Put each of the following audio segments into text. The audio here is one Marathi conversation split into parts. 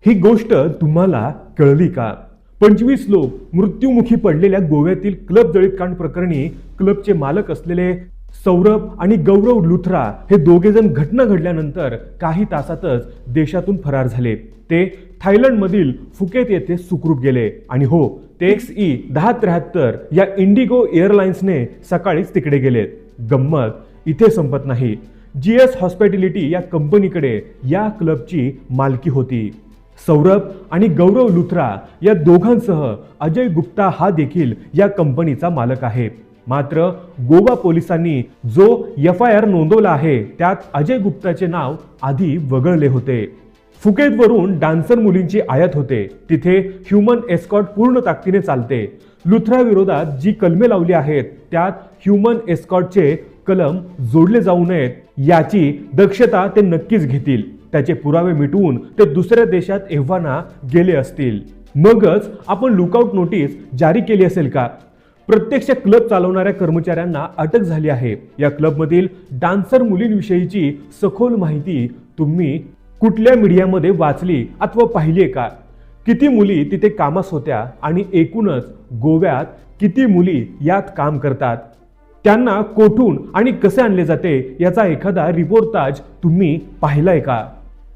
ही गोष्ट तुम्हाला कळली का? 25 लोक मृत्युमुखी पडलेल्या गोव्यातील क्लब जळीत कांड प्रकरणी क्लबचे मालक असलेले सौरभ आणि गौरव लुथरा हे दोघे जण घटना घडल्यानंतर काही तासातच देशातून फरार झाले। ते थायलंडमधील फुकेत येथे सुखरूप गेले आणि हो, ते XE1073 या इंडिगो एअरलाइन्सने सकाळीच तिकडे गेलेत। गंमत इथे संपत नाही। GS हॉस्पिटॅलिटी या कंपनीकडे या क्लबची मालकी होती। सौरभ आणि गौरव लुथरा या दोघांसह अजय गुप्ता हा देखील या कंपनीचा मालक आहे। मात्र गोवा पोलिसांनी जो FIR नोंदवला आहे त्यात अजय गुप्ताचे नाव आधी वगळले होते। फुकेतवरून डान्सर मुलींची आयात होते, तिथे ह्यूमन एस्कॉर्ट पूर्ण ताकदीने चालते। लुथरा विरोधात जी कलमे लावली आहेत त्यात ह्यूमन एस्कॉर्टचे कलम जोडले जाऊ नयेत याची दक्षता ते नक्कीच घेतील। त्याचे पुरावे मिटवून ते दुसऱ्या देशात एव्हाना गेले असतील, मगच आपण लुकआउट नोटीस जारी केली असेल का? प्रत्यक्ष क्लब चालवणाऱ्या कर्मचाऱ्यांना अटक झाली आहे। या क्लबमधील डान्सर मुलींविषयीची सखोल माहिती तुम्ही कुठल्या मीडियामध्ये वाचली अथवा पाहिली का? किती मुली तिथे कामास होत्या आणि एकूणच गोव्यात किती मुली यात काम करतात? त्यांना कोठून आणि कसे आणले जाते याचा एखादा रिपोर्टाज तुम्ही पाहिलाय का?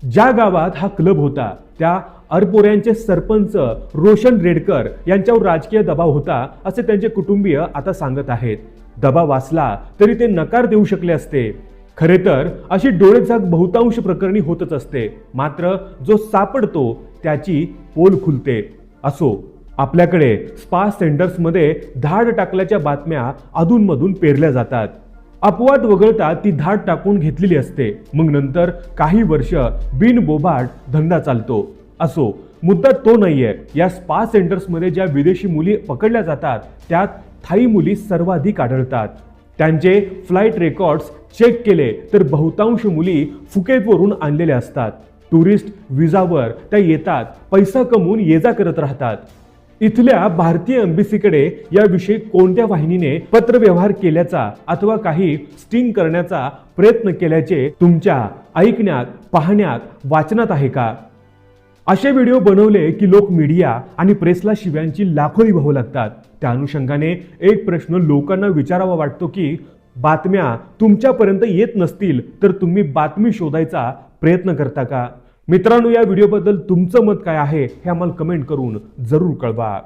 ज्या गावात हा क्लब होता त्या अरपोऱ्यांचे सरपंच रोशन रेडकर यांच्यावर राजकीय दबाव होता असे त्यांचे कुटुंबीय आता सांगत आहेत। दबाव असला तरी ते नकार देऊ शकले असते। खरे तर अशी डोळेझाक बहुतांश प्रकरणी होतच असते, मात्र जो सापडतो त्याची पोल खुलते। असो, आपल्याकडे स्पा सेंटर्समध्ये धाड टाकल्याच्या बातम्या अधूनमधून पेरल्या जातात। अपवाद वगळता ती धाड टाकून घेतलेली असते, मग नंतर काही वर्ष बिनबोभाट धंदा चालतो। असो, मुद्दा तो नाहीये। या स्पा सेंटर्समध्ये ज्या विदेशी मुली पकडल्या जातात त्यात थाई मुली सर्वाधिक आढळतात। त्यांचे फ्लाईट रेकॉर्ड्स चेक केले तर बहुतांश मुली फुकेतवरून आणलेल्या असतात। टुरिस्ट विजावर त्या येतात, पैसा कमवून ये जा करत राहतात। इथल्या भारतीय एम्बसीकडे याविषयी कोणत्या वाहिनीने पत्रव्यवहार केल्याचा अथवा काही स्टिंग करण्याचा प्रयत्न केल्याचे तुमच्या ऐकण्यात, पाहण्यात, वाचनात आहे का? असे व्हिडिओ बनवले की लोक मीडिया आणि प्रेसला शिव्यांची लाखोनी वाहू लागतात। त्या अनुषंगाने एक प्रश्न लोकांना विचारावा वाटतो की बातम्या तुमच्यापर्यंत येत नसतील तर तुम्ही बातमी शोधायचा प्रयत्न करता का? मित्रांनो, या व्हिडिओबद्दल तुमचं मत काय आहे हे आम्हाला कमेंट करून जरूर कळवा।